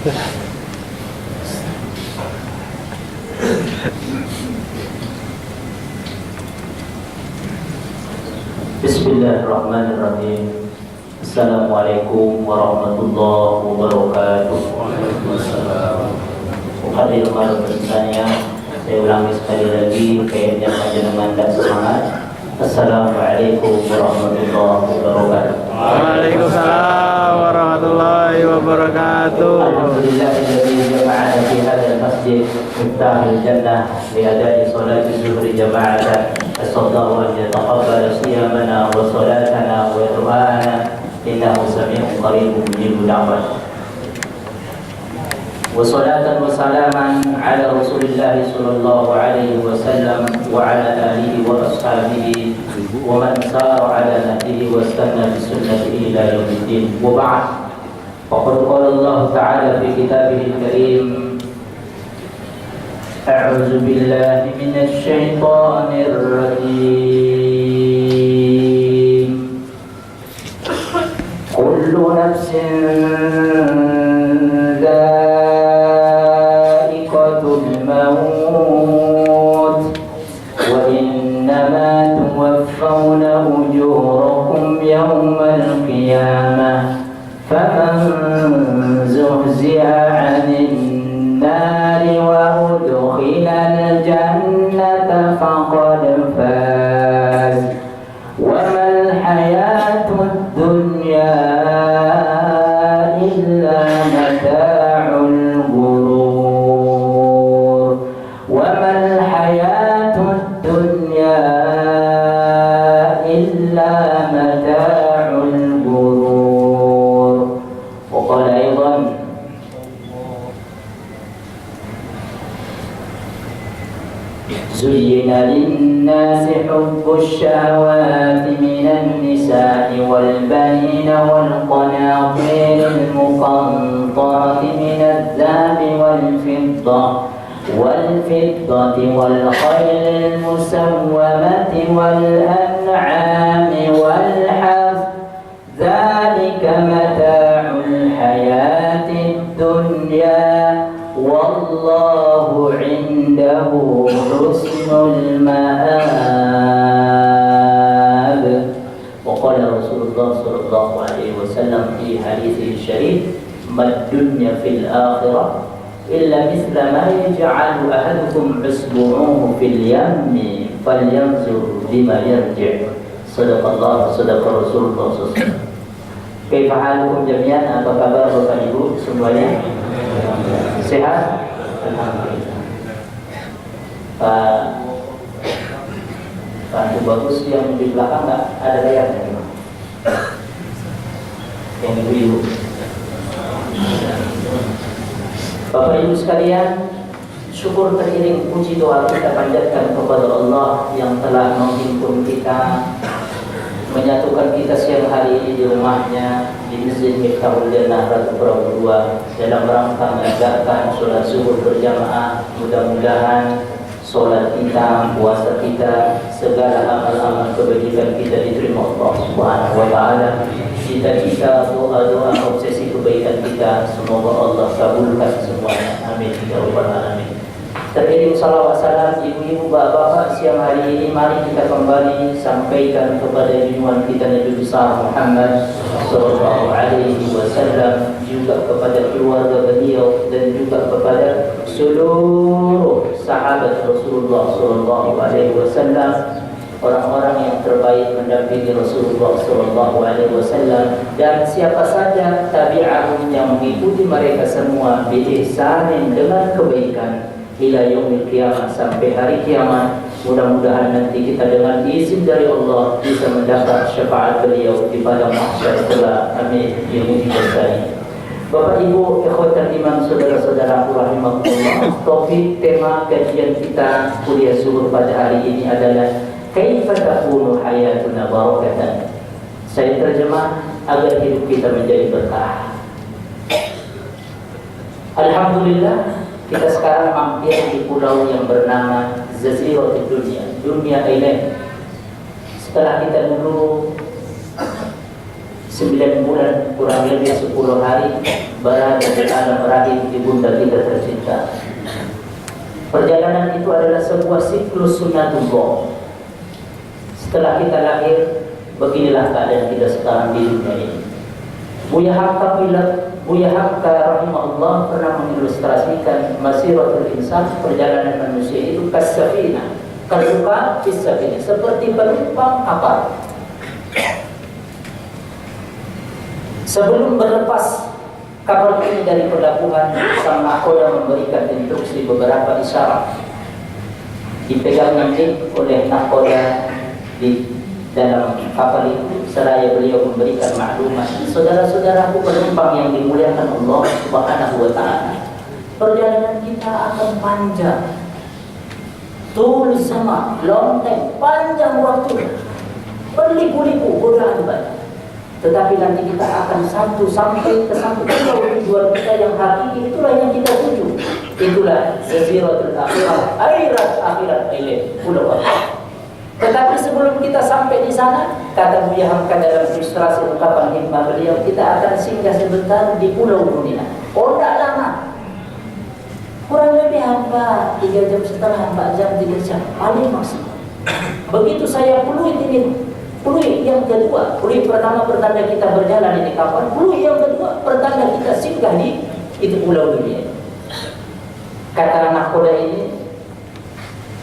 Bismillahirrahmanirrahim. Assalamualaikum warahmatullahi wabarakatuh. Hadir malam bertanya, saya ulangi sekali lagi kayaknya panjenengan tidak semangat. Assalamualaikum warahmatullahi wabarakatuh. Waalaikumsalam warahmatullahi wabarakatuh. Alhamdulillahilladzi jama'ana fi hadzal masjid miftahul jannah li ada'i sholati zuhri jama'atan. Asallallahu an yataqabbala siyamana wa salatana wa du'ana innahu samii'un qariibun mujibud da'wat. Wa salatan wa salaman ala Rasulillah sallallahu alaihi wasallam wa ala alihi wa ashabihi wa man sara ala nahjihi wa istanna bi sunnatihi ila yaumiddin. Wa ba'd. Faqad qala Allah ta'ala fi kitabihil karim A'udzu billahi minasy syaithanir rajim. Kullu nafsin dha'iqatul maut wa innama tuwaffawna ujurakum yawmal qiyamah faman zuhziha 'anil nari wa udkhilal jannata faqad faz wa mal hayatud dunya illa mata'ul ghurur wa mal hayatud dunya illa mata'ul ghurur. Wa qala aidan زين للناس حب الشهوات من النساء والبنين والقناطير المقنطرة من الذهب والفضة والخيل المسومة والأنعام والحرث ذلك متاع الحياة الدنيا والله عنده حسن المآب. وقال رسول الله صلى الله عليه وسلم في حديثه الشريف ما الدنيا في الآخرة إلا مثل ما يجعل أحدكم إصبعه في اليم فلينظر بما يرجع. صدق الله صدق رسول الله صلى الله عليه وسلم. Kaifa halukum jami'an, apa kabar Bapak Ibu semuanya? Sehat? Alhamdulillah. Pak itu bagus, yang di belakang nggak ada layarnya? Yang ibu-ibu. Bapak Ibu sekalian, syukur teriring puji doa kita panjatkan kepada Allah yang telah menghimpun kita, menyatukan kita siang hari ini di rumahnya di Masjid Miftahul Jannah Ratu Prabu II dalam rangka menegakkan sholat zuhur berjamaah. Mudah-mudahan sholat kita, puasa kita, segala amal-amal kebajikan kita diterima Allah Subhanahu wa Ta'ala. Cita-cita, doa-doa, obsesi kebaikan kita semoga Allah kabulkan semuanya. Amin ya rabbal alamin. Teriring salawat salam ibu-ibu bapak-bapak, siang hari ini mari kita kembali sampaikan kepada junjungan kita Nabi besar Muhammad sallallahu alaihi wasallam, juga kepada keluarga beliau dan juga kepada seluruh sahabat Rasulullah sallallahu alaihi wasallam, orang-orang yang terbaik mendampingi Rasulullah sallallahu alaihi wasallam, dan siapa saja tabi'ahum yang mengikuti mereka semua bi ihsanin dengan kebaikan ila yaumil qiyamah, sampai hari kiamat. Mudah-mudahan nanti kita dengan izin dari Allah bisa mendapat syafaat beliau di padang mahsyar kelak. Amin ya mudah-mudahan. Bapak Ibu ikhwatal iman, saudara-saudara rahimakumullah, topik tema kajian kita kuliah zuhur pada hari ini adalah kaifa takunu hayatuna barakatan. Saya terjemah agar hidup kita menjadi berkah. Alhamdulillah, kita sekarang mampir di pulau yang bernama Jaziratul Dunia, Dunia Island. Setelah kita dulu 9 bulan kurang lebih 10 hari berada di alam rahim ibunda kita tercinta. Perjalanan itu adalah sebuah siklus sunnatullah. Setelah kita lahir, beginilah keadaan kita sekarang di dunia ini. Buya Hamka rahimahullah pernah mengilustrasikan masiratul insan, perjalanan manusia itu kasafina, kaluka fisafina, seperti penumpang kapal. Sebelum berlepas kapal ini dari pelabuhan, sang nakoda memberikan instruksi beberapa isyarat. Dipegang nanti oleh nakoda di dalam kapal itu, seraya beliau memberikan maklumat. Saudara-saudaraku penumpang yang dimuliakan Allah Subhanahu wa ta'ala, perjalanan kita akan panjang, tul sama, long time, panjang waktu, berliku-liku, godaan banyak. Tetapi nanti kita akan sampai ke satu pulau tujuan kita yang hakiki, itulah yang kita tuju. Itulah jaziratul akhirah, akhirat ilaih, pulau akhirat. Tetapi sebelum kita sampai di sana, kata Buya Hamka dalam ilustrasi ungkapan hikmah beliau, kita akan singgah sebentar di pulau dunia. Oh, tidak lama, kurang lebih 3 jam setengah, 4 jam, 3 jam paling maksimal. Begitu saya peluit ini, peluit yang kedua, peluit pertama pertanda kita berjalan di kapal, peluit yang kedua pertanda kita singgah di itu pulau dunia. Kata nakoda ini,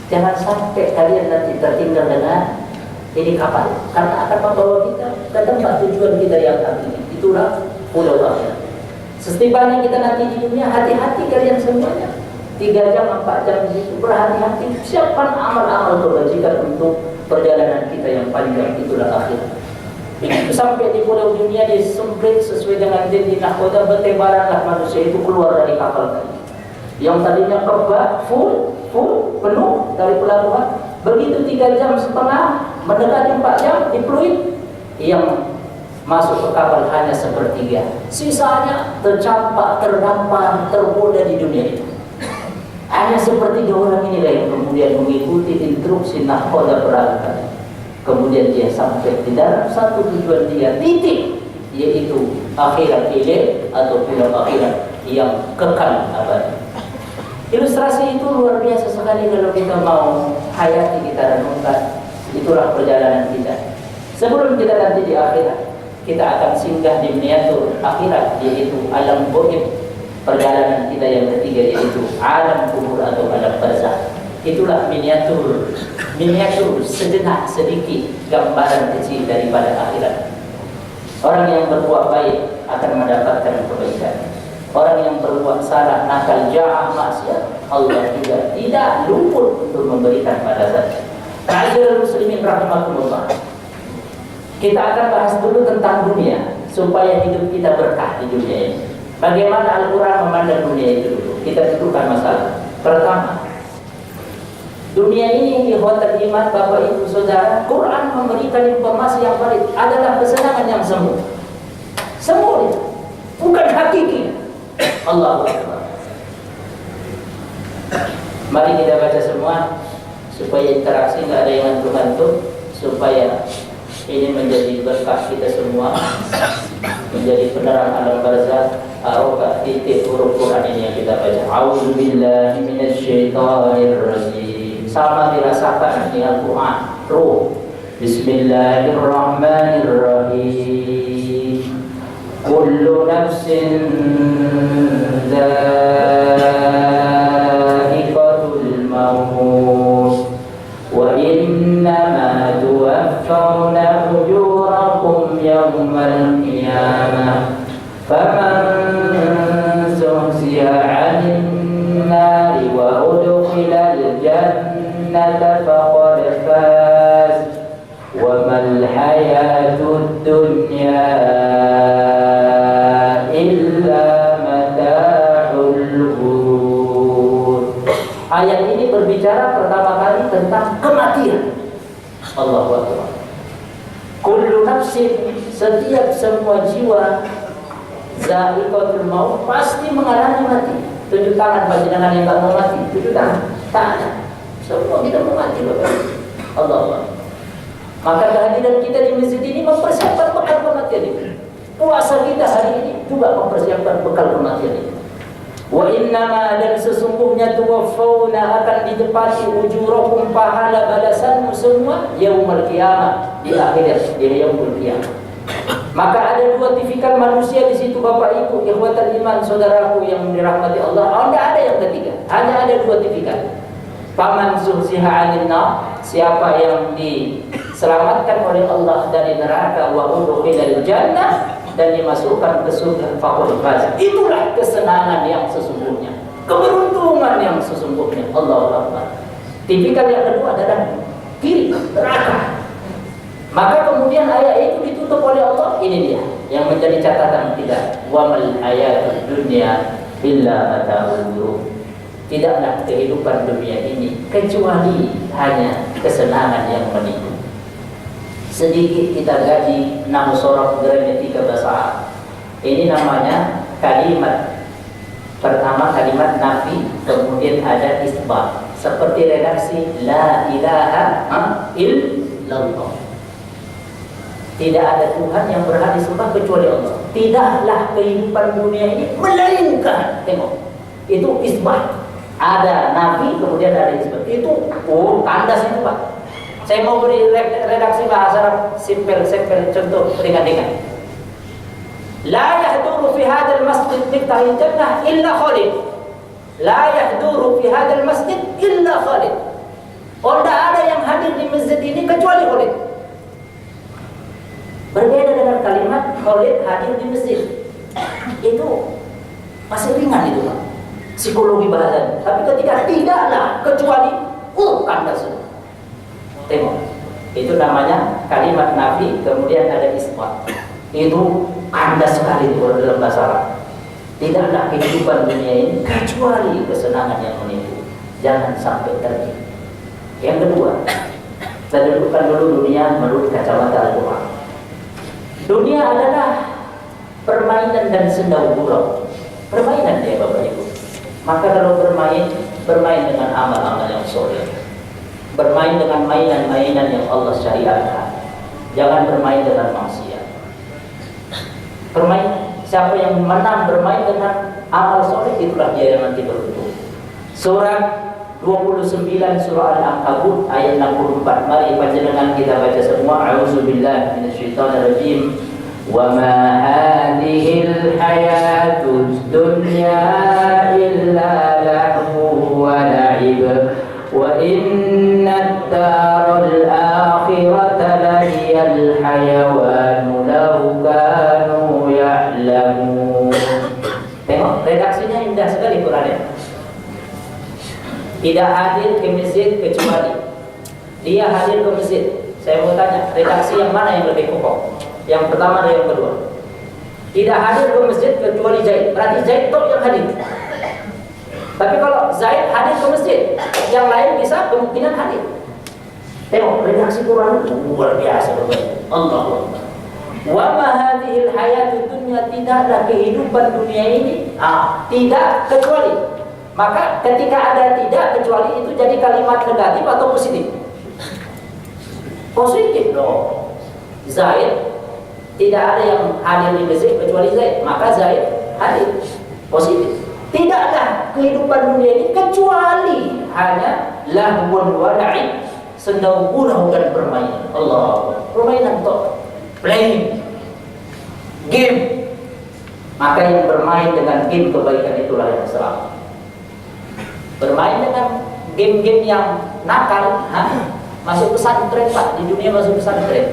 jangan sampai kalian nanti tertinggal dengan ini kapal, karena akan membawa kita ke tempat tujuan kita yang hakiki. Itulah pulau akhirat. Setibanya kita nanti di dunia, hati-hati kalian semuanya. 3 jam, 4 jam di situ, berhati-hati, siapkan amal-amal kebajikan untuk perjalanan kita yang panjang. Itulah akhirat. Begitu sampai di pulau dunia, disemprit sesuai dengan janji nakoda, bertebaranlah manusia itu keluar dari kapal tadi. Yang tadinya kebak, full, penuh dari pelabuhan. Begitu 3 jam setengah, mendekati 4 jam, di fluid, yang masuk ke kapal hanya sepertiga. Sisanya tercampak, terdampar, tergoda di dunia itu. Hanya sepertiga orang inilah yang kemudian mengikuti instruksi nakoda berangkat. Kemudian dia sampai di dalam satu tujuan dia, titik, yaitu akhirat ilaih atau pulau akhirat yang kekal abadi. Ilustrasi itu luar biasa sekali kalau kita mau hayati, kita renungkan. Itulah perjalanan kita. Sebelum kita nanti di akhirat, kita akan singgah di miniatur akhirat, yaitu alam goib. Perjalanan kita yang ketiga yaitu alam kubur atau alam barzakh. Itulah miniatur sejenak, sedikit gambaran kecil daripada akhirat. Orang yang berbuat baik akan mendapatkan kebaikan. Orang yang berbuat salah, nakal, jahat, maksiat, Allah juga tidak luput untuk memberikan balasan. Ma'asyiral muslimin rahimakumullah. Kita akan bahas dulu tentang dunia supaya hidup kita berkah di dunia ini. Bagaimana Al-Quran memandang dunia itu dulu. Kita tentukan masalah. Pertama, dunia ini ikhwatal iman, Bapak Ibu Saudara, Quran memberikan informasi yang valid, adalah kesenangan yang semu. Semu, bukan hakiki. Allahu Akbar. Mari kita baca semua supaya interaksi tidak ada yang ngantuk-ngantuk, supaya ini menjadi berkah kita semua, menjadi penerang alam barzakh. Arafah titik huruf Quran ini yang kita baca. A'udzubillahi minasyaitonirrajim. Sama dirasakan di Al-Quran. Ruh. Bismillahirrahmanirrahim. Kullu nafsin dha'iqatul maut wa innama tuwaffawna ujurakum yawmal qiyamah faman zuhziha 'anil nari wa udkhilal jannata faqad faz wa mal hayatud dunya Ayat ini berbicara pertama kali tentang kematian. Allahu Akbar. Kullu nafsin, setiap semua jiwa, za'iqatul maut, pasti mengalami mati. 7 tangan bagi dengan yang tak mau mati. 7 tangan, tak ada. Semua kita mau mati, Bapak. Allahu Akbar. Maka kehadiran kita di masjid ini mempersiapkan bekal kematian ini. Puasa kita hari ini juga mempersiapkan bekal kematian itu. Wa innama, dan sesungguhnya tuwaffawna, akan ditepati ujurakum, pahala balasanmu semua yaumul qiyamah, di akhirat, di yaumul qiyamah. Maka ada dua tipikal manusia di situ Bapak Ibu, ikhwatal iman, saudaraku yang dirahmati Allah. Tidak ada yang ketiga, hanya ada dua tipikal. Faman zuhziha 'anil nar, siapa yang diselamatkan oleh Allah dari neraka, wa udkhilal jannah, dan dimasukkan ke surga, faqad faz. Itulah kesenangan yang sesungguhnya, keberuntungan yang sesungguhnya. Allahu Akbar. Tipikal yang kedua adalah kiri, neraka. Maka kemudian ayat itu ditutup oleh Allah. Ini dia yang menjadi catatan kita. Wa mal hayatud dunya illa mata'ul ghurur. Tidaklah kehidupan dunia ini kecuali hanya kesenangan yang menipu. Sedikit kita gaji 6 sorok gramatika bahasa Arab. Ini namanya kalimat. Pertama kalimat nafi, kemudian ada isbat. Seperti redaksi la ilaha illallah. Tidak ada Tuhan yang berhak disembah kecuali Allah. Tidaklah kehidupan dunia ini melainkan. Tengok, itu isbat. Ada nafi, kemudian ada isbat. Itu kandas itu Pak. Saya mau beri redaksi bahasa Arab simpel, contoh ringan-ringan. La yahduru fi hadzal masjid miftahil jannah illa Khalid. La yahduru fi hadzal masjid illa Khalid. Oh, tidak ada yang hadir di masjid ini kecuali Khalid. Berbeda dengan kalimat Khalid hadir di masjid. Itu masih ringan itu Pak, psikologi bahasa. Tapi ketika tidaklah kecuali kandas. Tengok, itu namanya kalimat nafi, kemudian ada isbat. Itu kandas sekali dalam bahasa Arab. Tidaklah kehidupan dunia ini kecuali kesenangan yang menipu. Jangan sampai tertipu. Yang kedua, kita dudukkan dulu dunia menurut kacamata Al-Quran. Dunia adalah permainan dan senda gurau. Permainan ya Bapak Ibu. Maka kalau bermain dengan amal-amal yang soleh. Bermain dengan mainan-mainan yang Allah syariatkan. Jangan bermain dengan maksiat. Siapa yang menang bermain dengan amal soleh, itulah dia yang nanti beruntung. Surah 29 surah Al-Ankabut ayat 64. Mari panjenengan kita baca semua. A'udzubillahi minasyaitonirrajim. Wa ma hadhil hayatud dunya illa lahu wa la'ib. Wa inna ad-daral akhirata lahiyal hayawan law kanu ya'lamun. Tengok, redaksinya indah sekali Qurannya. Tidak hadir ke masjid kecuali dia hadir ke masjid. Saya mau tanya, redaksi yang mana yang lebih kokoh? Yang pertama dan yang kedua. Tidak hadir ke masjid kecuali Zaid. Berarti Zaid tok yang hadir. Tapi kalau Zaid hadir ke masjid, yang lain bisa kemungkinan hadir. Tengok, redaksi Quran itu luar biasa Bapak. Allahu Akbar. Wa ma hadhil hayatud dunya, tidaklah kehidupan dunia ini tidak kecuali. Maka ketika ada tidak kecuali itu jadi kalimat negatif atau positif? Positif loh. Zaid, tidak ada yang hadir di masjid kecuali Zaid, maka Zaid hadir. Positif. Tidaklah kehidupan dunia ini kecuali hanya lahwun wa la'ib, senda gurau dan permainan. Allah, permainan toh, playing game. Maka yang bermain dengan game kebaikan itulah yang selamat. Bermain dengan game-game yang nakal, masuk pesantren Pak, di dunia masuk pesantren.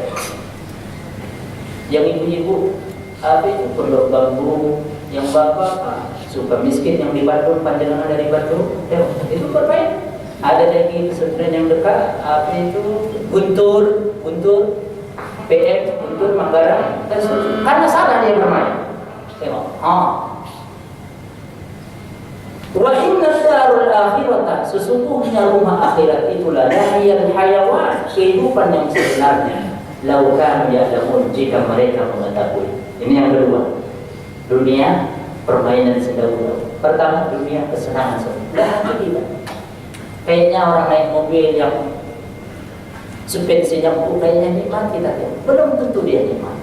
Yang ibu-ibu itu pondok bambu, yang bapak suka miskin yang di Bandung, panjenengan dari Bandung, itu bermain. Ada lagi pesantren yang dekat, itu Guntur, PM, Guntur, Manggarai, dan seterusnya. Karena salah dia bermain. Tengok, wa inna darul akhirata, sesungguhnya rumah akhirat itulah lahiyal hayawan, kehidupan yang sebenarnya. Lau kanu ya'lamun, jika mereka mengetahui. Ini yang kedua. Dunia permainan senda-gurau. Pertama, dunia kesenangan sebenarnya. Tidak. Kayaknya orang naik mobil yang suspensinya kayaknya nikmat, kita belum tentu dia nikmat.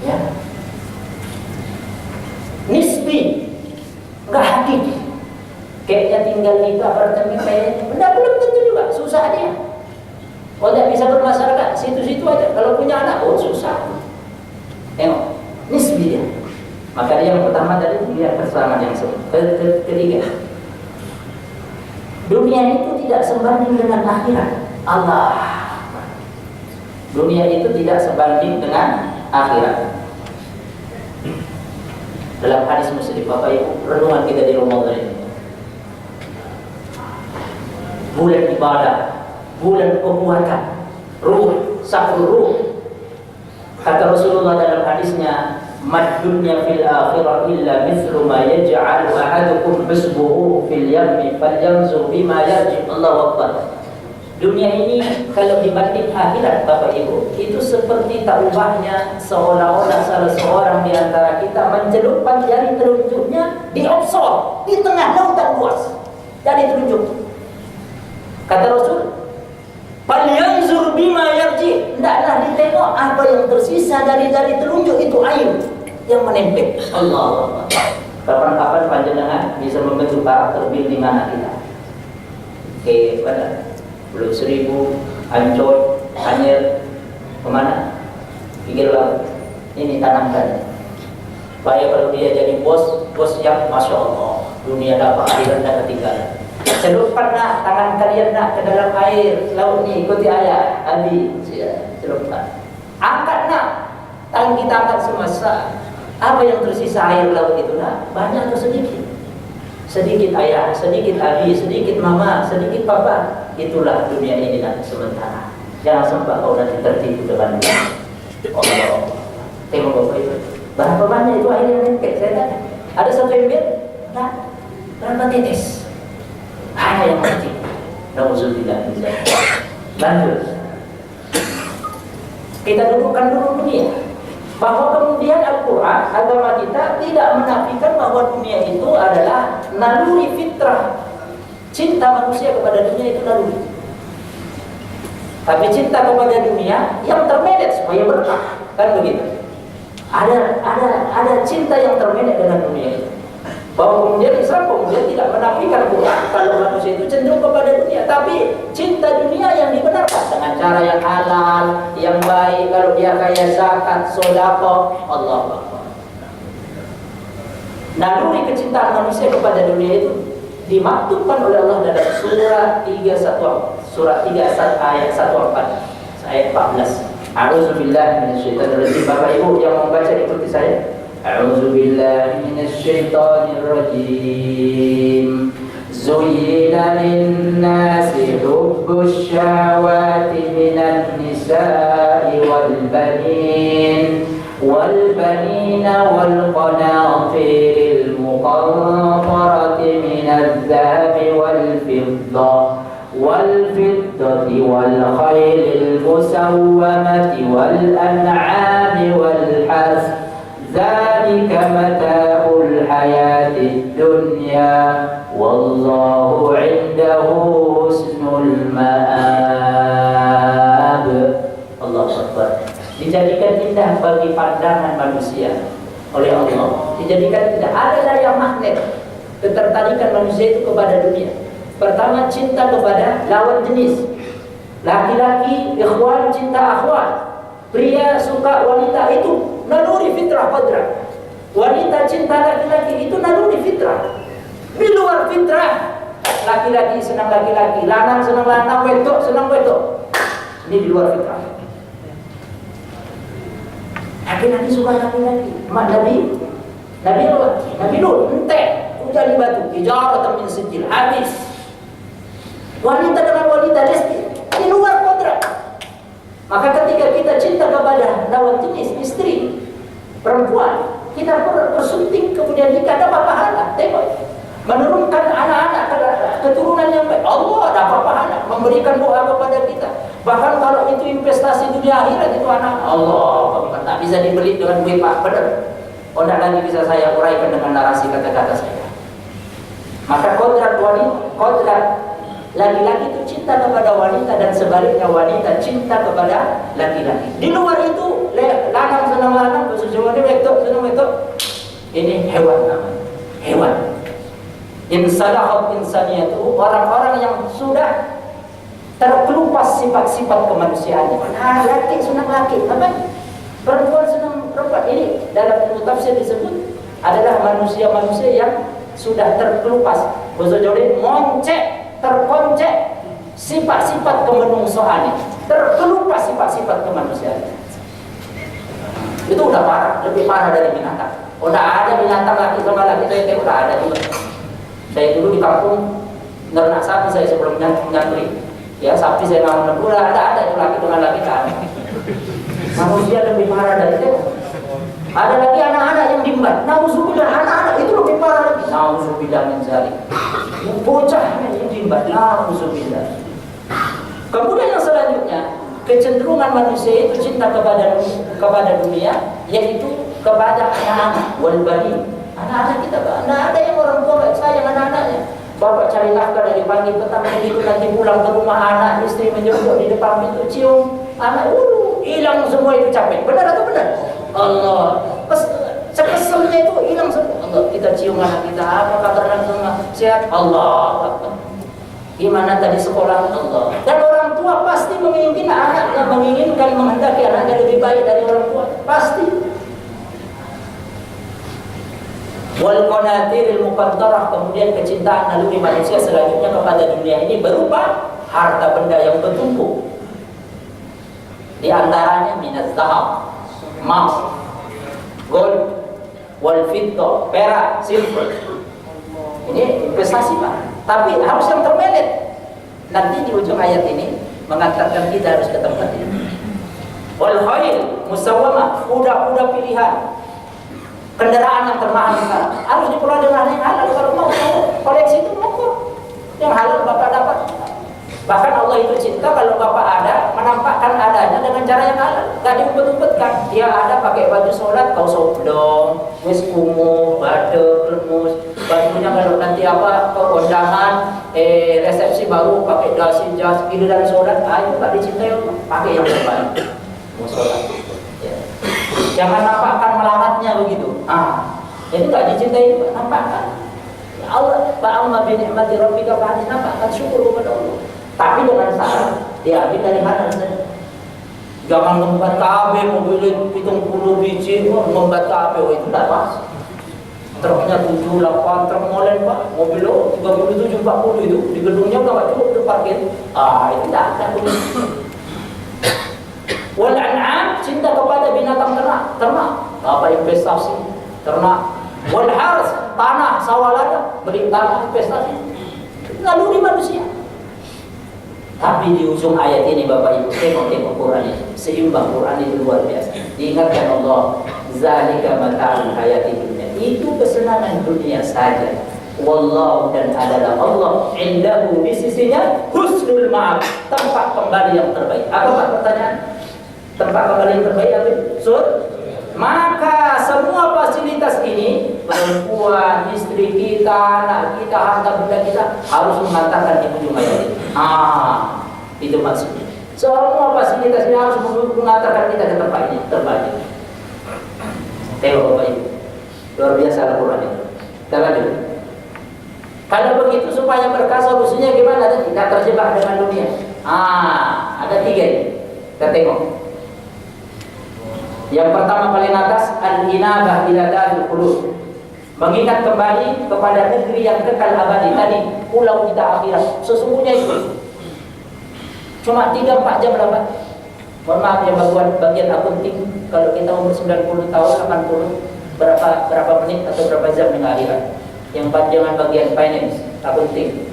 Ya. Kayaknya tinggal di apartemen kayaknya, belum tentu juga, susah dia. Oh, tidak bisa bermasyarakat, situ-situ aja. Kalau punya anak, oh susah. Tengok, nisbi ya. Maka dia yang pertama tadi lihat kesamaan yang ketiga. Dunia itu tidak sebanding dengan akhirat. Allah. Dunia itu tidak sebanding dengan akhirat. Dalam hadis Muslim, Bapak Ibu, renungan kita di Ramadan ini. Bulan ibadah, bulan penguatan, ruh, safur ruh. Kata Rasulullah dalam hadisnya, "Mad dunya fil akhirah illa mithlu ma yaj'alu ahadukum husbuhu fil yammi falyanzur bima yarji." Allahu Akbar. Dunia ini kalau dibanding akhirat Bapak Ibu, itu seperti tak ubahnya seolah-olah salah seorang di antara kita mencelupkan jari telunjuknya di offshore, di tengah lautan luas. Jari telunjuk. Kata Rasul, "Falyanzur bima yarji." Hendaklah ditengok apa yang tersisa dari jari telunjuk itu, air yang menempel. Allah. Kapan-kapan panjenengan bisa membentuk karakter building anak kita. Oke, pada Pulau Seribu, Ancol, Anyer, kemana? Pikirlah, ini tanamkan. Supaya kalau dia jadi bos yang Masya Allah, dunia dapat, akhirat dah ketinggalan. Celupkanlah tangan kalian nak ke dalam air laut ni, ikuti ayat Abi. Celupkan. Angkat nak, tangan kita angkat semasa. Apa yang tersisa air laut itu nak? Banyak atau sedikit? Sedikit ayah, sedikit abi, sedikit mama, sedikit papa. Itulah dunia ini nak sementara. Jangan sampai kau nanti tertipu depan dia. Allah. Tengok Bapak Ibu. Berapa banyak itu air yang nempel? Saya tanya. Ada satu ember? Tak. Berapa tetes? Hanya yang mati. Nauzubillah. Lanjut. Kita dudukkan dulu dunia. Bahwa kemudian Al-Quran, agama kita tidak menafikan bahwa dunia itu adalah naluri fitrah. Cinta manusia kepada dunia itu naluri. Tapi cinta kepada dunia yang termanage supaya berkah, kan begitu. Ada cinta yang termanage dengan dunia itu. Bahwa kemudian Islam kemudian tidak menafikan Quran kalau manusia itu cenderung kepada dunia, tapi cinta dunia yang dibenarkan dengan cara yang halal, yang baik. Kalau dia kaya zakat, sedekah, Allah Akbar. Naluri kecintaan manusia kepada dunia itu dimaktubkan oleh Allah dalam surah 3 ayat 14. Ayat 14. A'udzubillahi minasyaitonirrajim. Bapak Ibu yang membaca ikuti saya. أعوذ بالله من الشيطان الرجيم زين للناس حب الشهوات من النساء والبنين والقناطير المقنطرة من الذهب والفضة والخيل المسومة والأنعام والحرث ذلك متاع الحياة الدنيا والله عنده حسن المآب. Allah Akbar. Dijadikan indah bagi pandangan manusia oleh Allah. Dijadikan tidak ada daya magnet ketertarikan manusia itu kepada dunia. Pertama, cinta kepada lawan jenis. Laki-laki ikhwan cinta akhwat. Pria suka wanita, itu naluri fitrah kodrat. Wanita cinta laki-laki, itu naluri fitrah. Di luar fitrah, laki-laki senang laki-laki, lanang senang lanang, wedok senang wedok. Ini di luar fitrah. Laki-laki suka laki-laki. Nabi Lut, entek, hujan di batu, hijarah min sijil, habis. Wanita dengan wanita lesbi, di luar kodrat. Maka ketika kita cinta kepada lawan jenis, istri, perempuan, kita bersunting kemudian nikah, dapat pahala. Tengok, menurunkan anak-anak keturunan yang baik. Allah dapat pahala, memberikan doa kepada kita. Bahkan kalau itu investasi dunia akhirat, itu anak Allah tak bisa dibeli dengan duit pak, benar. Oh, tidak lagi bisa saya uraikan dengan narasi kata-kata saya. Maka kodrat wanita, kodrat laki-laki itu cinta kepada wanita dan sebaliknya wanita cinta kepada laki-laki. Di luar itu lanang senang lanang, wedok senang wedok. Ini hewan namanya. Hewan. Insalahat insaniyatu, orang-orang yang sudah terkelupas sifat-sifat kemanusiaannya. Nah, laki senang laki, apa? Perempuan senang perempuan. Ini dalam ilmu tafsir disebut adalah manusia-manusia yang sudah terkelupas. Bahasa Jawa moncek, terkoncek sifat-sifat kemenungsoannya, terkelupas sifat-sifat kemanusiaannya. Itu udah parah, lebih parah dari binatang. Udah ada binatang laki sama laki, saya udah ada juga. Saya dulu di kampung ternak sapi saya sebelum nyantri. Ya sapi saya mau nebur, ada itu laki dengan laki kan. Manusia lebih parah dari itu. Ada lagi anak-anak yang dimbat. Nauzubillah, anak-anak itu lebih parah lagi. Nauzubillah min dzalik. Bocah yang dimbat. Nauzubillah. Kemudian yang selanjutnya, kecenderungan manusia itu cinta kepada dunia, yaitu kepada anak-anak, wal bani. Anak-anak kita, tidak ada yang orang tua nggak sayang anak-anaknya. Bapak cari nafkah dari pagi petang, begitu nanti pulang ke rumah anak, istri menjemput di depan pintu, cium anak, hilang semua itu capek. Benar atau benar? Allah, keselnya itu hilang semua. Allah, kita cium anak kita, apa kabar anak semua sehat? Allah, gimana tadi sekolah? Allah. Dan orang tua pasti menginginkan menghendaki anaknya lebih baik dari orang tua, pasti. Wal qanatiril muqantarah, kemudian kecintaan naluri manusia selanjutnya kepada dunia ini berupa harta benda yang bertumpuk. Di antaranya minaz zahab, emas, gold, wal fiddah, perak, silver. Ini investasi Pak, tapi harus yang termelet. Nanti di ujung ayat ini mengatakan kita harus ke tempat ini. Wal khail musawwamah, kuda-kuda pilihan. Kendaraan yang termahal sekarang harus diperoleh dengan yang halal. Kalau mau koleksi itu monggo, yang halal Bapak dapat. Bahkan Allah itu cinta kalau Bapak ada, menampakkan adanya dengan cara yang halal, gak diumpet-umpetkan. Dia ada pakai baju sholat, kau soblong, wis kumuh, badek, lemus. Bajunya kalau nanti apa ke kondangan, resepsi baru pakai dasi jas, giliran sholat, itu gak dicintai Allah. Pakai yang terbaik, mau sholat. Jangan nampakkan melaratnya begitu. Itu tak dicintai, nampakkan. Ya Allah, ba'amma bi ni'mati rabbika fa'adis, nampakkan syukur kepada Allah. Tapi dengan syarat diambil dari halal saja. Jangan membuat KB mobil 70 biji, membuat KB itu tidak pas. Truknya 7, 8, truk molen Pak, mobil 37, 40 itu di gedungnya udah gak cukup untuk parkir. Itu tidak ada begitu. Wal an'am, cinta kepada binatang ternak, apa investasi ternak. Wal hars, tanah, sawah ladang, beri tanah investasi. Lalu di manusia. Tapi di ujung ayat ini Bapak Ibu, tengok Quran ini, seimbang Quran itu luar biasa. Diingatkan Allah, zalika mata'ul hayati dunia. Itu kesenangan dunia saja. Wallahu, dan adalah Allah indahu, di sisinya husnul ma'ab, tempat kembali yang terbaik. Apa Pak pertanyaan? Tempat kembali yang terbaik apa? Maka semua fasilitas ini, perempuan, istri kita, anak kita, harta benda kita, harus mengantarkan di ujung ayat ini. Itu maksudnya. Semua fasilitas ini harus mengantarkan kita ke tempat ini terbaik. Tengok Bapak Ibu, luar biasa Al-Quran itu. Kita lanjut. Kalau begitu supaya berkah, solusinya gimana? Tidak terjebak dengan dunia. Ada 3 ini. Kita tengok. Yang pertama paling atas, al-inabah ila daril khulud, mengingat kembali kepada negeri yang kekal abadi. Tadi pulau kita akhirat, sesungguhnya itu cuma 3-4 jam lah Pak. Mohon maaf ya bagian akunting, kalau kita umur 90 tahun 80, berapa menit atau berapa jam dengan akhirat. Yang 4 jaman bagian finance, akunting,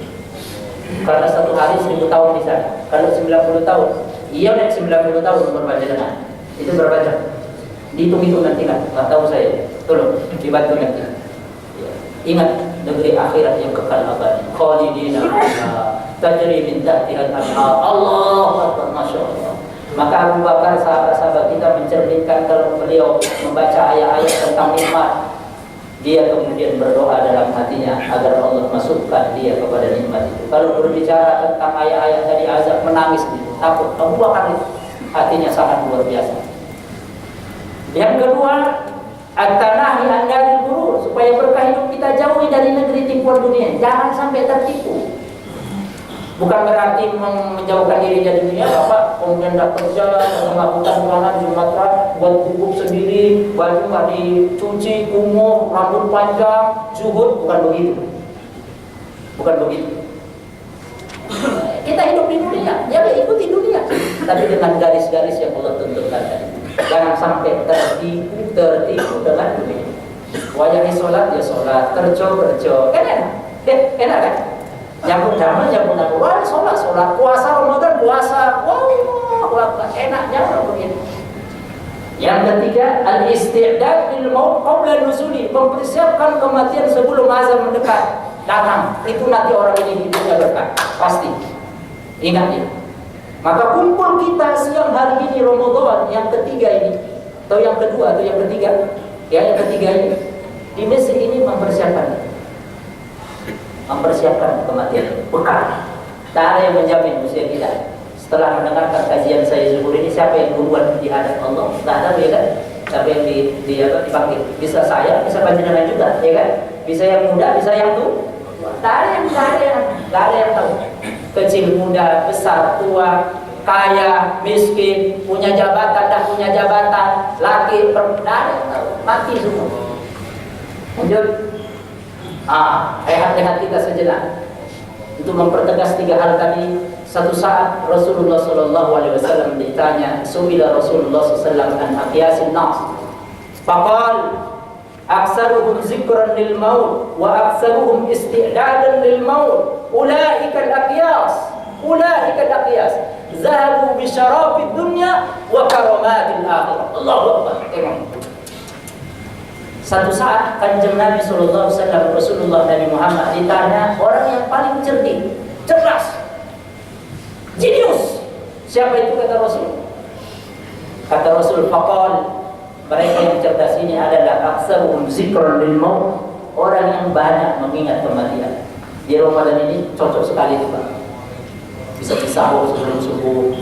karena 1 hari 1000 tahun di sana. Kalau 90 tahun, iya naik 90 tahun umur panjenengan, itu berapa jam? Dihitung-hitung nanti lah, nggak tahu saya. Tolong dibantu nanti. Ingat negeri akhirat yang kekal abadi. Khalidina tajri min tahtiha al-anhar. Allahu akbar, masya Allah. Maka Abu Bakar, sahabat-sahabat kita, mencerminkan kalau beliau membaca ayat-ayat tentang nikmat, dia kemudian berdoa dalam hatinya agar Allah masukkan dia kepada nikmat itu. Kalau berbicara tentang ayat-ayat tadi azab, menangis gitu, takut. Abu Bakar itu hatinya sangat luar biasa. Yang kedua, at-tanahi an daril ghurur, supaya berkah hidup kita jauhi dari negeri tipuan dunia. Jangan sampai tertipu. Bukan berarti menjauhkan diri dari dunia, Bapak kemudian tidak kerja, melakukan bulanan Sumatera, buat pupuk sendiri, baju nggak dicuci, kumuh, rambut panjang, zuhud, bukan begitu. Bukan begitu. Kita hidup di dunia, ya ikuti dunia, tapi dengan garis-garis yang Allah tentukan tadi. Jangan sampai tertipu dengan dunia. Wajahnya sholat, ya sholat, kerja, kan enak, enak kan? Nyambung damai, nyambung damai, wah sholat, puasa Ramadan, puasa, wah, enaknya orang begitu. Yang ketiga, al-isti'dad lil maut qabla nuzuli, mempersiapkan kematian sebelum azab mendekat datang. Itu nanti orang ini hidupnya berkah, pasti. Ingat ya. Maka kumpul kita siang hari ini Ramadan yang ketiga ini, atau yang kedua atau yang ketiga, ya yang ketiga ini di masjid ini mempersiapkan kematian bekal. Tak ada yang menjamin usia kita. Setelah mendengarkan kajian saya zuhur ini, siapa yang duluan di hadap Allah? Tak ada, ya kan? Siapa yang dipanggil? Bisa saya, bisa panjenengan juga, ya kan? Bisa yang muda, bisa yang tua. Tak ada yang tahu. Kecil, muda, besar, tua, kaya, miskin, punya jabatan, tak punya jabatan, laki, perempuan, mati semua. Lanjut. Rehat-rehat kita sejenak untuk mempertegas tiga hal tadi. Satu saat Rasulullah SAW ditanya, su'ila Rasulullah SAW an aqyasin nas, faqal aksaruhum zikran lil maut wa aksaruhum isti'dadan lil maut ulaika al-aqyas zahabu bi syarafid dunya wa karamatil akhirah. Allahu Akbar. Tengok. Satu saat Kanjeng Nabi SAW, Rasulullah Nabi Muhammad ditanya orang yang paling cerdas, jenius, siapa itu? Kata Rasul. Kata Rasul, faqal, mereka yang cerdas ini adalah aksaruhum zikran lil maut, orang yang banyak mengingat kematian. Di Ramadan ini cocok sekali itu, Pak. Bisa disahur sebelum subuh.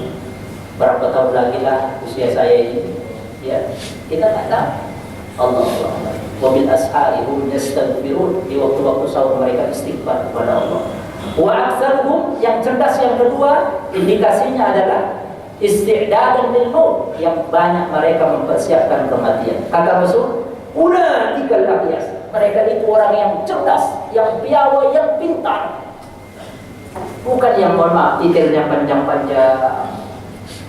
Berapa tahun lagi lah usia saya ini, ya kita tak tahu. Allah wabil asharihum yastaghfirun, di waktu-waktu sahur mereka istighfar kepada Allah. Wa aktsaruhum, yang cerdas yang kedua indikasinya adalah isti'dadan lil maut, yang banyak mereka mempersiapkan kematian. Kata Rasul, ulaikal aqyas, mereka itu orang yang cerdas, yang piawai, yang pintar. Bukan yang mohon maaf titelnya panjang-panjang,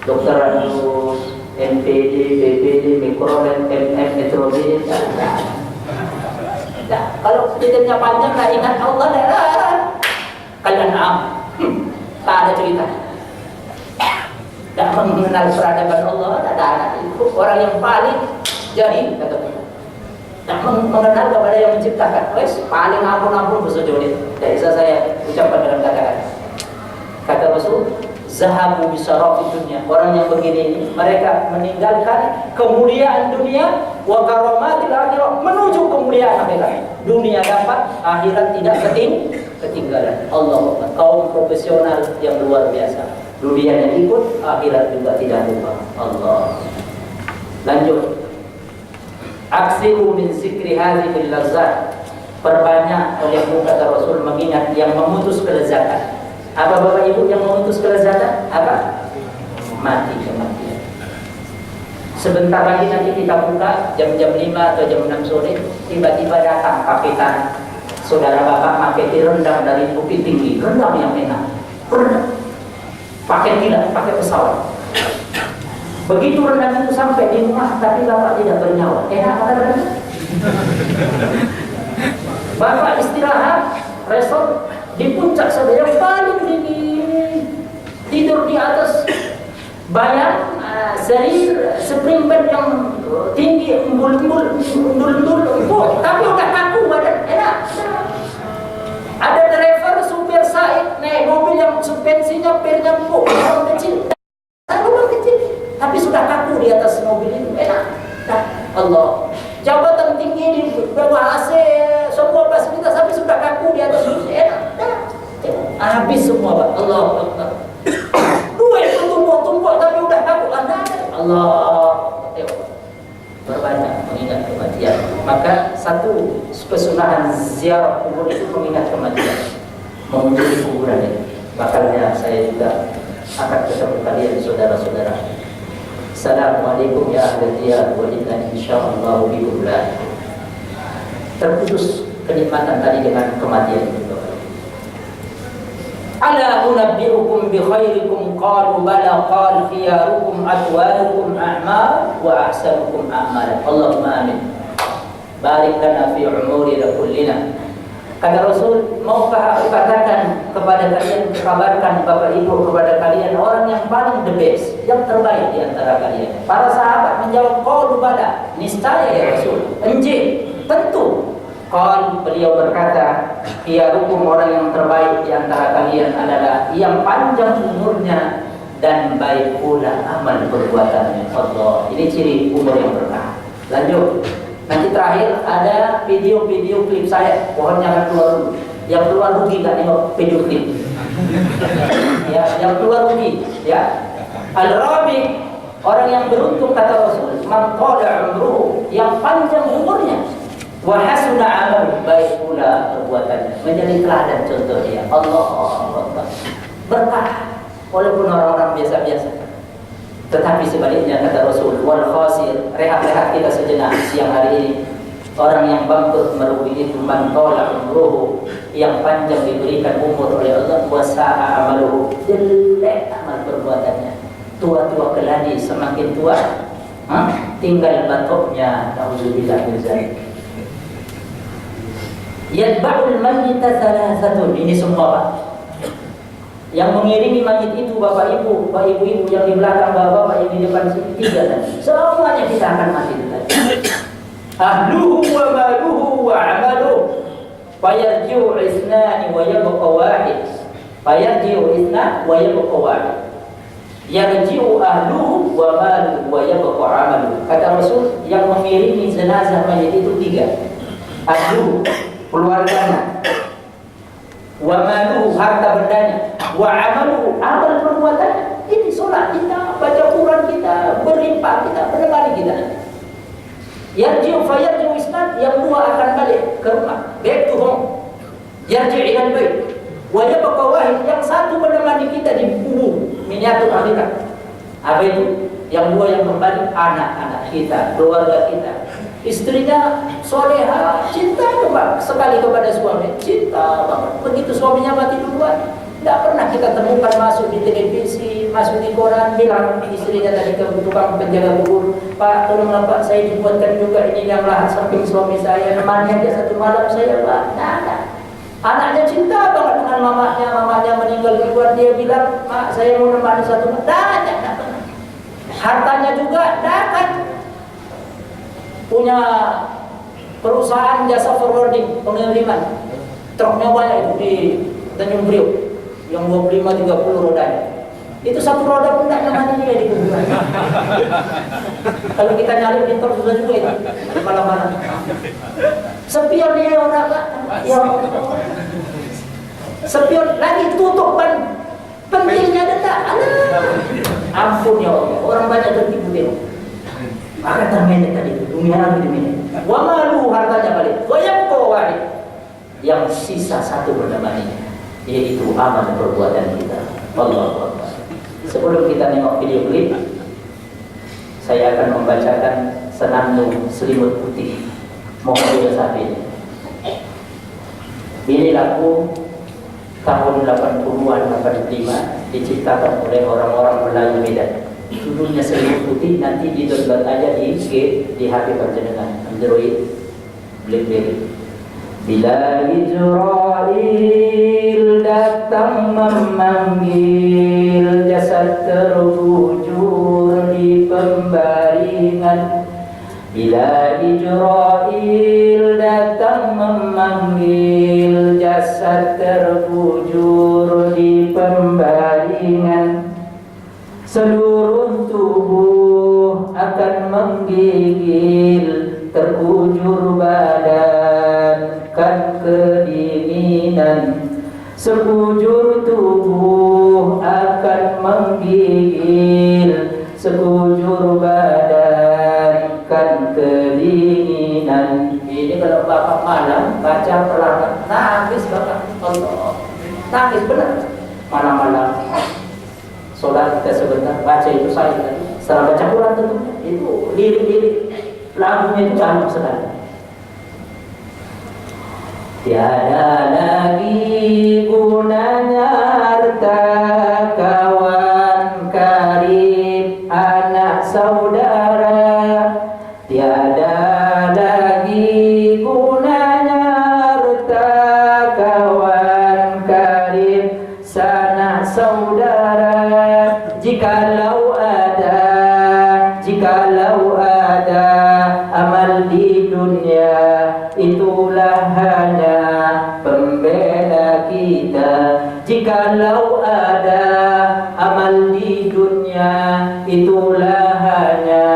doktoranus, MPD, BPD, Mikrolet, MM, Metrobin. Nah, kalau titelnya panjang, tak ingat Allah, kalian tak ada cerita. Tak mengenal peradaban Allah, tak ada. Itu orang yang paling jahil, kata Allah. Tak mengenal kepada yang menciptakan. Paling ampun-ampun bersedia. Tak bisa saya ucapkan dalam kata-kata. Kata Rasul, zahabu bisarafid dunia, orang yang begini ini mereka meninggalkan kemuliaan dunia wa karamatil akhirah, menuju kemuliaan akhirat. Dunia dapat, akhirat tidak ketinggalan. Allah, kaum profesional yang luar biasa. Dunia yang ikut, akhirat juga tidak lupa. Allah. Lanjut. Aksiru min zikri hadhil lazzat, perbanyak olehmu, kata Rasul, mengingat yang memutus kelezatan. Apa Bapak Ibu yang memutus kelezatan? Apa? Mati, kematian. Sebentar lagi nanti kita buka jam-jam 5 atau jam 6 sore, tiba-tiba datang kapitan, saudara Bapak pakai rendang dari Bukit Tinggi, rendang yang enak, rendang, pakai tidak, pakai pesawat. Begitu rendang itu sampai di rumah, tapi Bapak tidak bernyawa, enak apa rendang? Bapak istirahat, resort di puncak saja yang paling tinggi, tidur di atas bayang serir spring bed yang tinggi, embul-embul, tapi udah kaku badan, enak. Ada driver supir Said naik mobil yang suspensinya pirnya empuk, orang kecil, tapi sudah kaku di atas mobil itu, enak. Nah, Allah, jabatan tinggi di bawah AC, semua fasilitas, tapi sudah kaku di atas mobil, enak. Habis semua, Pak. Allah Akbar. Duit tumpuk-tumpuk tapi udah kaku. Allah. Berbanyak mengingat kematian. Maka satu pesunahan ziarah kubur itu mengingat kematian, mengunjungi kuburan ini. Bakalnya saya juga akan ketemu kalian saudara-saudara. Assalamualaikum ya ahli diyar wa inna insyaallah bikum la. Terputus kenikmatan tadi dengan kematian itu. Ala unabbi'ukum bi khairikum qalu bala qala khiyarukum atwarukum a'mal wa ahsanukum a'malan. Allahumma amin. Barik lana fi umurina kullina. Kata Rasul, maukah aku katakan kepada kalian, kabarkan Bapak Ibu kepada kalian orang yang paling the best, yang terbaik di antara kalian. Para sahabat menjawab, qalu bala, niscaya ya Rasul. Enjih, tentu. Qal, beliau berkata, khiyarukum, orang yang terbaik di antara kalian adalah yang panjang umurnya dan baik pula amal perbuatannya. Allah, ini ciri umur yang berkah. Lanjut. Nanti terakhir ada video-video klip saya. Pohon jangan keluar dulu. Yang keluar rugi nggak nengok video klip. Ya, yang keluar rugi. Ya. Al-Rabi, orang yang beruntung kata Rasul, man qala umruhu, yang panjang umurnya. Wa hasuna amalu, baik pula perbuatannya. Menjadi teladan contoh dia. Allah berkah walaupun orang-orang biasa-biasa. Tetapi sebaliknya kata Rasul, wal khasir, rehat-rehat kita sejenak siang hari ini. Orang yang bangkrut merugi itu man qala umruhu, yang panjang diberikan umur oleh Allah, wa sa'a amaluhu, jelek amal perbuatannya. Tua-tua keladi, semakin tua tinggal batuknya. Nauzubillah min dzalik. Yatba'ul mayyita thalathatun, ini semua Pak. Yang mengiringi mayit itu Bapak Ibu, Ibu-ibu yang di belakang Bapak, yang di depan sini, 3 tadi. Semuanya kita akan mati tadi. Ahluhu wa maluhu wa amaluhu. Fayarji'u isnani wa yabqa wahid. Fayarji'u isnan wa yabqa wahid. Yarji'u ahluhu wa maluhu wa yabqa amaluhu. Kata Rasul, yang mengiringi jenazah mayit itu 3. Ahluhu, keluarganya, wa maluhu, harta bendanya, wa amaluhu, amal perbuatannya. Ini sholat kita, baca Quran kita, berinfak kita, menemani kita. Yarji'u fayarji'u isnan, yang 2 akan balik ke rumah, back to home. Yarji' ilal bait. Wa yabqa wahid, yang 1 menemani kita di kubur, miniatur akhirat. Apa itu? Yang 2 yang kembali, anak-anak kita, keluarga kita. Istrinya soleha, cinta sekali kepada suami, cinta banget. Begitu suaminya mati duluan, tidak pernah kita temukan masuk di televisi, masuk di koran, bilang istrinya tadi ke tukang penjaga kubur, Pak, tolonglah Pak, saya dibuatkan juga ini yang lahan samping suami saya, nemani aja 1 malam saya Pak. Nah. Anaknya cinta banget dengan mamanya meninggal duluan, dia bilang, Mak, saya mau nemani 1 malam. Nah. Hartanya juga dapat. Punya perusahaan jasa forwarding, pengiriman, truknya banyak itu di Tanjung Priok, yang 25-30 rodanya. Itu 1 roda pun tidak nyaman dia di kuburan. Kalau kita nyari di truk susah juga itu malam-malam. Sepion dia orang Pak, ya sepion lagi tutup ban, pentilnya denda. Ampun ya Allah, orang banyak tertipu dia. Maka termenek tadi, dunia lagi dimenek. Wa malu, hartanya balik. Wa yabqa wahid, yang sisa 1 menemaninya, yaitu amal perbuatan kita. Allahu Akbar. Sebelum kita nengok video klip, saya akan membacakan Senandung Selimut Putih Muhammad Safi. Ini lagu tahun 80-an, 85, diciptakan oleh orang-orang Melayu Medan. Judulnya Selimut Putih, nanti di-download aja di HP panjenengan, Android, BlackBerry. Bila Jibril datang memanggil, jasad terbujur di pembaringan. Bila Jibril datang memanggil, jasad terbujur di pembaringan. Seluruh tubuh akan menggigil, terkujur badan kan kedinginan. Sekujur tubuh akan menggigil, sekujur badan kan kedinginan. Ini kalau Bapak bapak malam baca perlahan, nangis bapak, Allah, nangis benar. Malam-malam sholat kita sebentar, baca itu saya setelah baca Quran tentu itu lirik-lirik lagunya itu cantik sekali. Tiada lagi gunanya harta kawan karib anak saudara, tiada lagi gunanya harta kawan karib sanak saudara. Jikalau ada amal di dunia, itulah hanya pembela kita. Jikalau ada amal di dunia, itulah hanya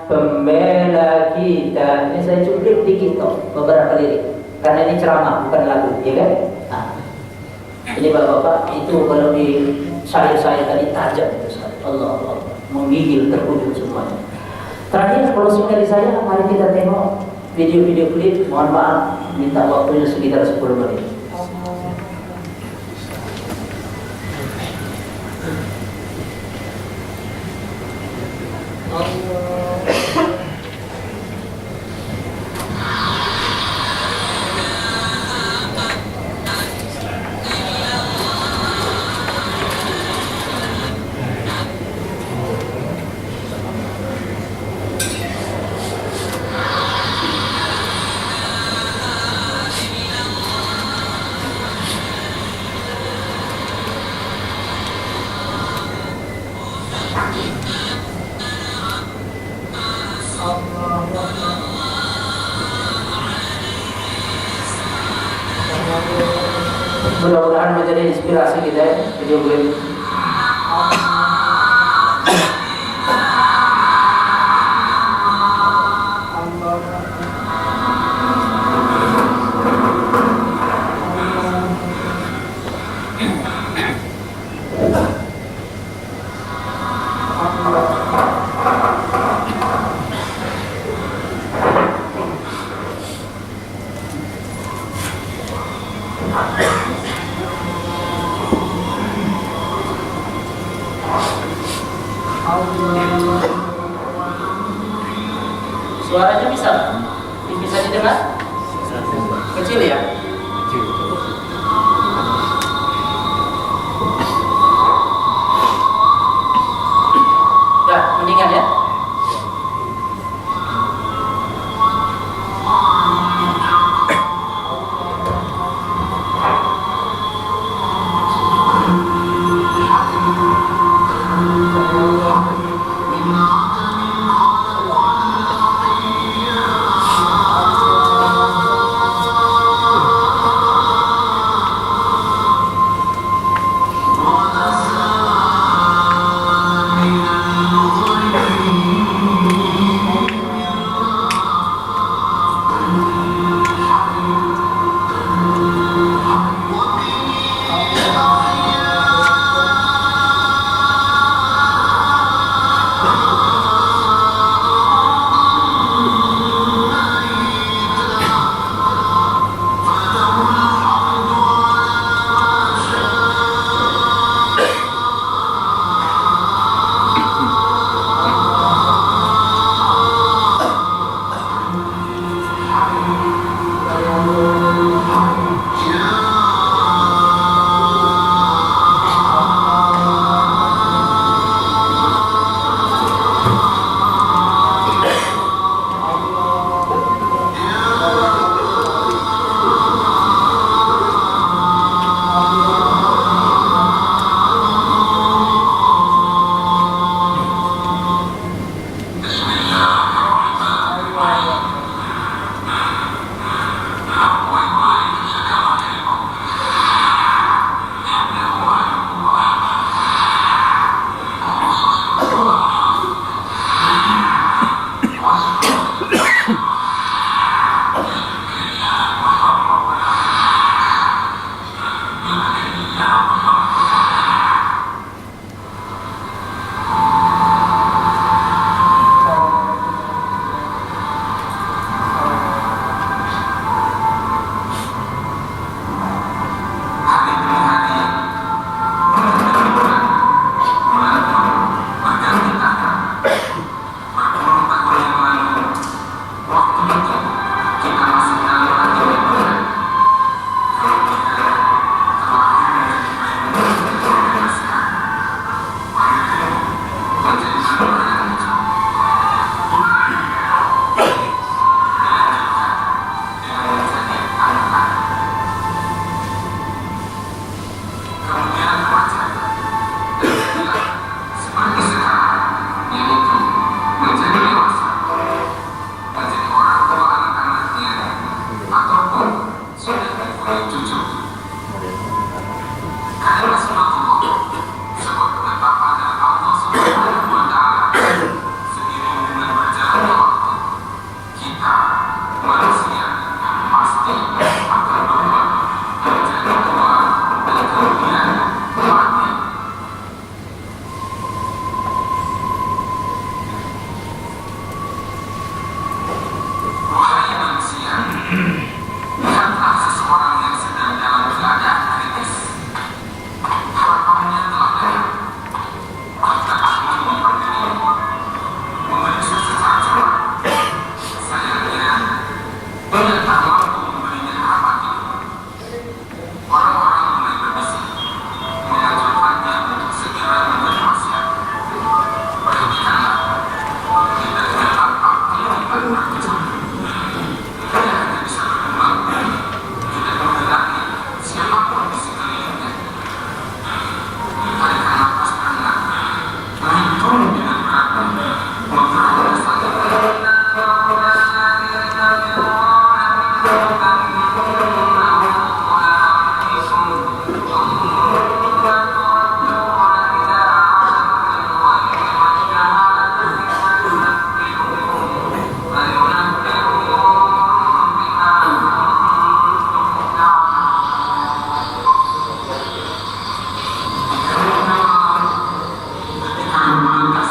pembela kita. Ini saya cuplik dikit beberapa lirik, karena ini ceramah bukan lagu, ya kan? Nah, ini bapak-bapak itu kalau di saya tadi tajam itu sekali. Allah menggigil terwujud semuanya. Terakhir closing dari saya, mari kita tengok video-video klip. Mohon maaf, minta waktunya sekitar 10 menit. Mudah-mudahan menjadi inspirasi kita ya, video klip. Suaranya bisa didengar? Kecil ya? Ya, mendingan ya?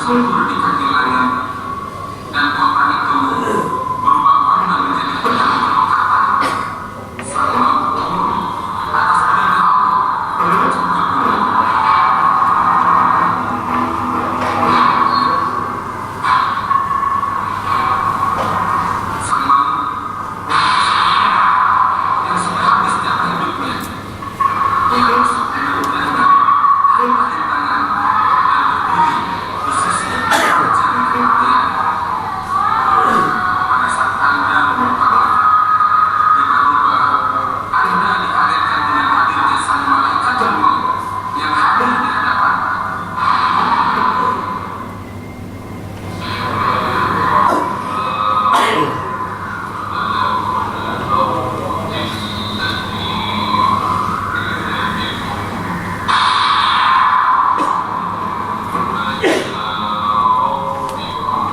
bersembur di kaki langit, dan kota itu berubah warna menjadi pedang penokatan. Sang laut turun atas perintah Allah menuju ke gunung. Sang maut yang sudah habis jatah hidupnya, dia masuk ke dalam tanah tanpa rintangan dan berdiri di sisi jalan kematian. Pada saat Anda menumpang mata, tiba-tiba Anda dikagetkan dengan hadirnya sang malaikat maut yang hadir di hadapan.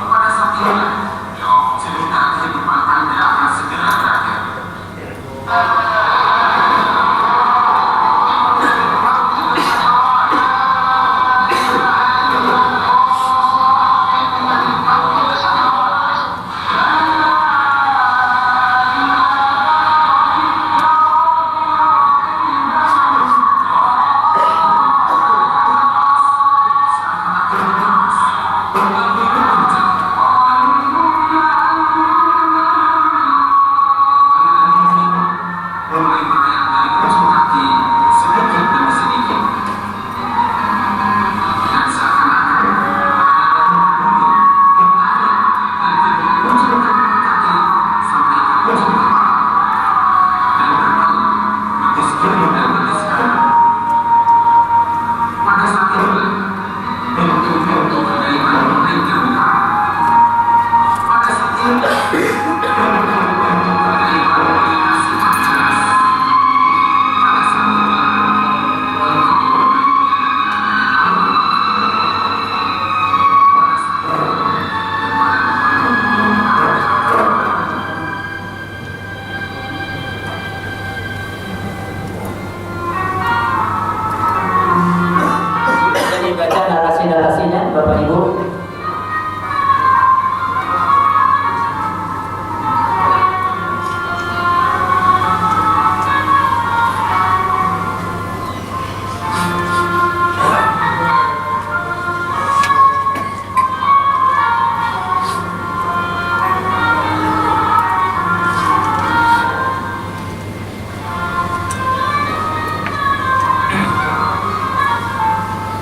Pada saat inilah cerita kehidupan Anda akan segera berakhir. Mulai bergerak dari ujung kaki sedikit demi sedikit, dan seakan-akan ada dari ujung kaki sampai ke ujung kepala, dan berbalik betis kiri dan betis kanan. Pada saat itulah pintu-pintu kegaiban mulai terbuka. Pada saat itulah pintu-pintu kegaiban mulai semakin jelas. Pada saat itulah engkau bermain dengan Allah. Pada saat Sudah dibaca narasi-narasinya Bapak Ibu?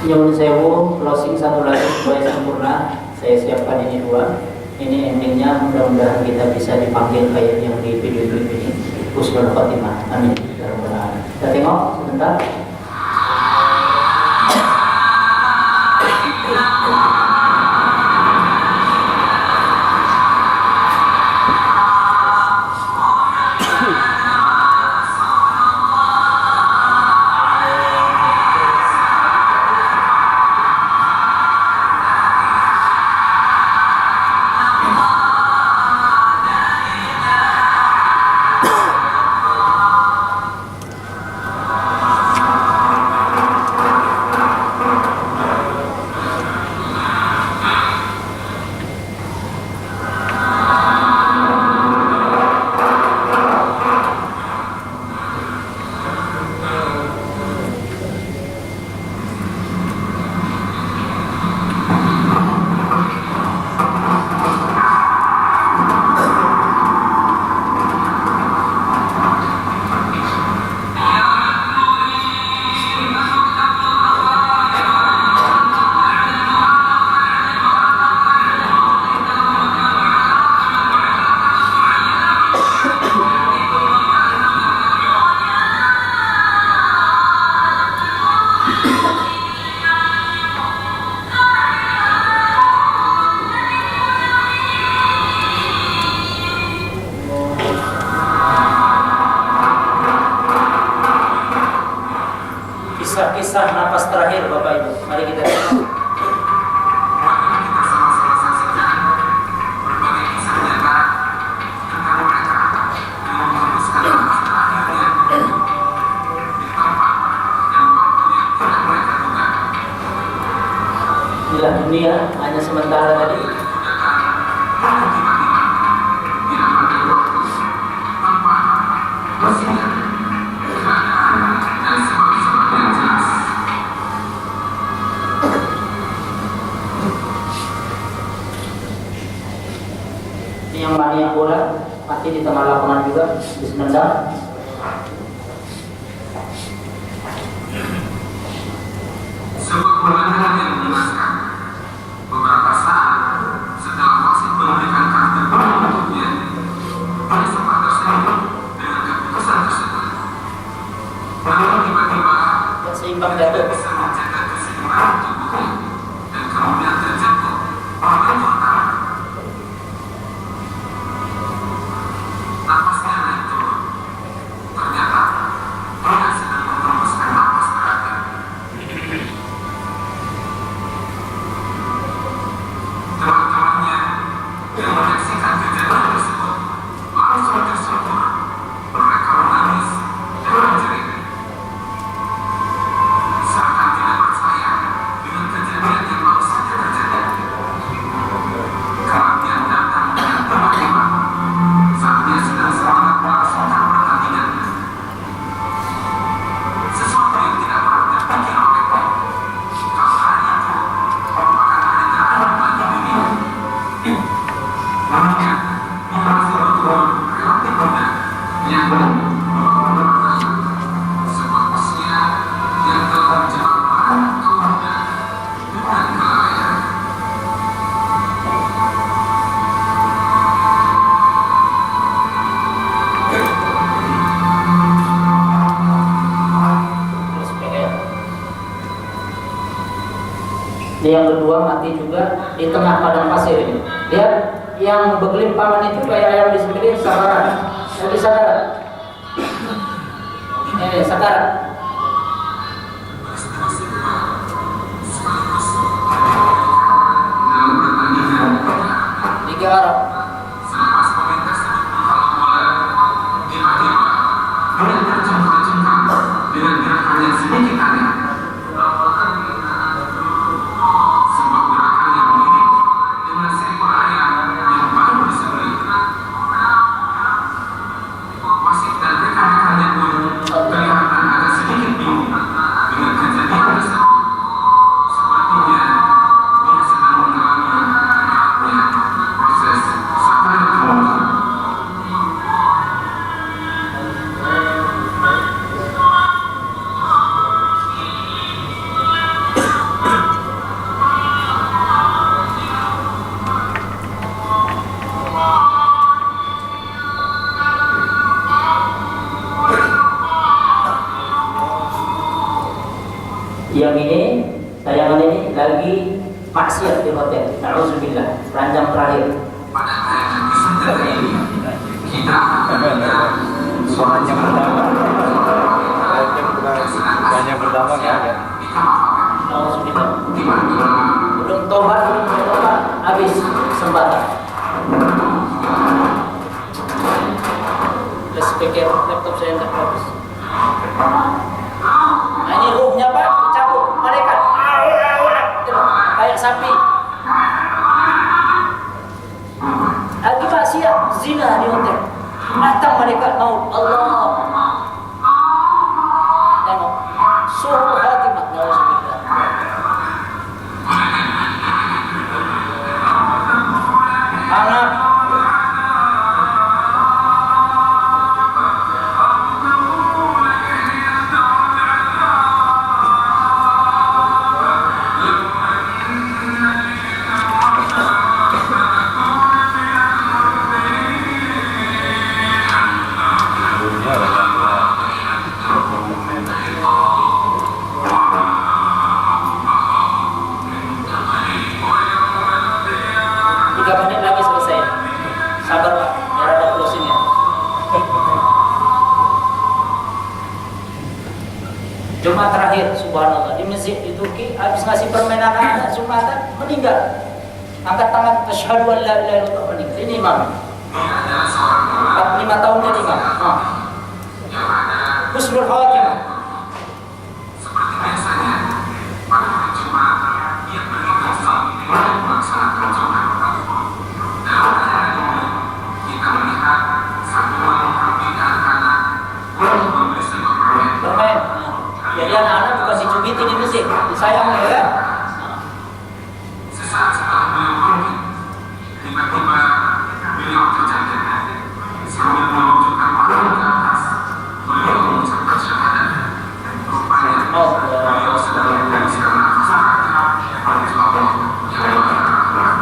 Nyuwun sewu, closing satu lagi supaya sempurna. Saya siapkan ini dua. Ini endingnya, mudah-mudahan kita bisa dipanggil kayak yang di video klip ini. Husnul Khotimah. Amin. Ya Rabbal Alamin. Kita tengok sebentar. hanya sementara tadi. Ini yang mania bola mati di tengah lapangan juga, habis nendang. Sebuah pemandangan yang mengenaskan. Beberapa saat setelah wasit memberikan kartu kuning untuknya, dia sempat tersenyum dengan keputusan tersebut. Namun tiba-tiba Gak seimbang dia jatuh. bisa menjaga keseimbangan tubuhnya dan kemudian terjatuh mengatur tangan. Napasnya naik turun. Ternyata dia sedang menghembuskan napas terakhir. Teman-temannya yang menyaksikan kejadian tersebut langsung tersentuh. Mereka menangis dan menjerit. Seakan tidak percaya dengan kejadian yang baru saja terjadi. Kematian datang dengan tiba-tiba saat dia sedang semangat melaksanakan pertandingan. Sesuatu yang tidak pernah terpikir olehnya. Kalau hari itu merupakan hari terakhir bagi dunia. Makanya, dia harus betul-betul rela berguna. Yang merupakan sebuah usia yang telah menjebak banyak keluarga dengan kelalaian. Ini yang kedua mati juga di tengah padang pasir ini. Lihat yang bergelimpangan itu kayak ayam di sini sakaran. Jadi sakaran. Ini sakaran. Dalam pertandingan, Liga Arab. selepas melintas di kalau bola, tiba-tiba dia terjungkal-jungkal dengan gerakan yang sedikit aneh. Sebuah gerakan yang mirip dengan seekor ayam yang baru disembelih. Wasit dan rekan-rekannya pun kelihatan agak sedikit bingung dengan kejadian tersebut. Sepertinya dia sedang mengalami proses sakaratul maut. Yang ini, tayangan ini lagi maksiat di hotel. Na'udzubillah. Ranjang terakhir. Pada tayangan kisah ini, kita akan melihat seorang yang Yang pertama nggak ada. di kamar makan. Na'udzubillah. Tiba-tiba Belum tobat, habis kesempatan. Let's speaker laptop saya nggak habis. Nah, ini ruhnya Pak, dicabut malaikat. Kayak sapi. Lagi maksiat, zina di hotel. Datang malaikat maut. Allah. Tengok. Suruh khatimah. Na'udzubillah. Anak. Jumat terakhir, subhanallah, di masjid di Turki, habis ngasih permen anak-anak Jumatan, meninggal. Angkat tangan, asyhadu an la ilaha illallah, meninggal. Ini imam. 45 tahun jadi imam. Husnul khatimah. seperti biasanya pada hari Jumat dia pergi ke masjid sayang ya. Sesaat setelah beliau pergi, tiba-tiba beliau terjatuh sambil menunjukkan tangan ke atas. Beliau mengucapkan syahadat. Rupanya beliau sedang menghabiskan nafas terakhir menuju Allah yang Maha Rahman.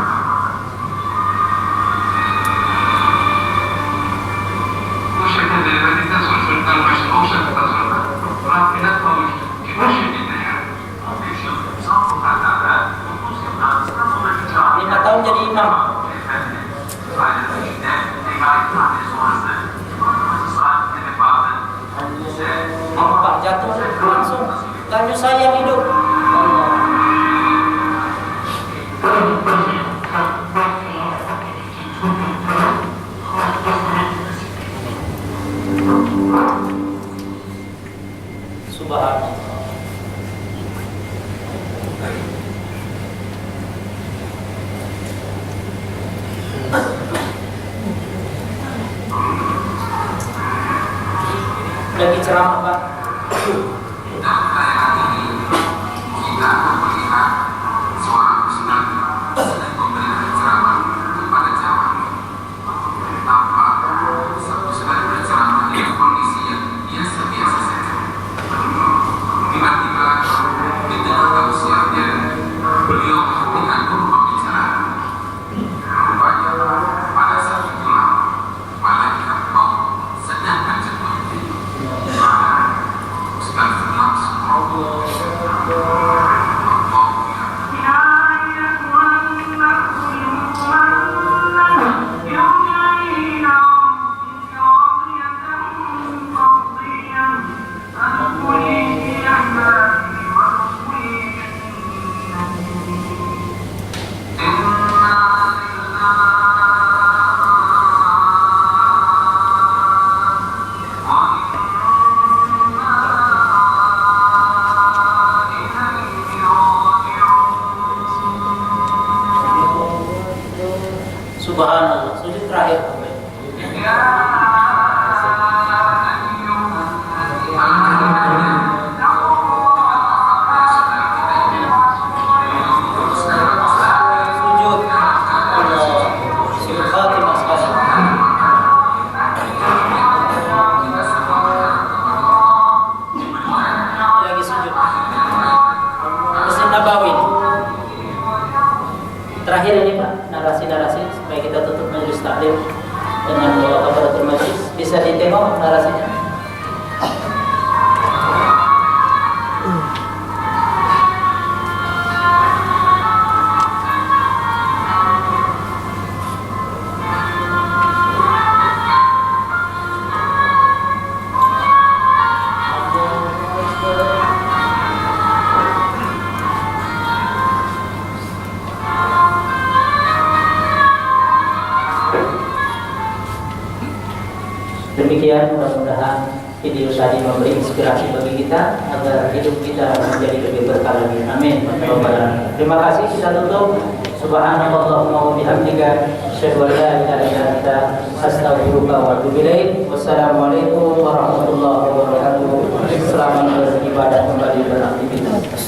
وشك التي تصل أو شك تصل رافنته في وشك الدنيا. 5 tahun jadi imam. Bapak jatuh langsung kasih sayang hidup. Subhanallah. Lagi ceramah Pak. Dan tayangan ini kita akan melihat seorang ustaz sedang memberikan ceramah kepada jamaah. Tampak sedang berceramah dengan kondisi yang biasa-biasa saja. Tiba-tiba di tengah tausiahnya beliau menghentikan dulu pembicaraan. Rupanya pada saat itulah malaikat maut sedang menjemput. Ustaz langsung Subhanallah, sujud terakhir. Sujud. Allah, sujud khatimah sekali. Lagi sujud. Masjid Nabawi. Terakhir ini Pak, narasi-narasi supaya kita tutup majelis taklim dengan doa kafaratul majlis. Bisa ditengok narasinya. Demikian, mudah-mudahan video tadi memberi inspirasi bagi kita agar hidup kita menjadi lebih berkah lagi. Amin. Terima kasih, kita tutup. Subhanallahumma wa bihamdika asyhadu an la ilaha illa anta astaghfiruka wa atubu ilaik. Wassalamualaikum warahmatullahi wabarakatuh. Selamat beribadah kembali beraktivitas.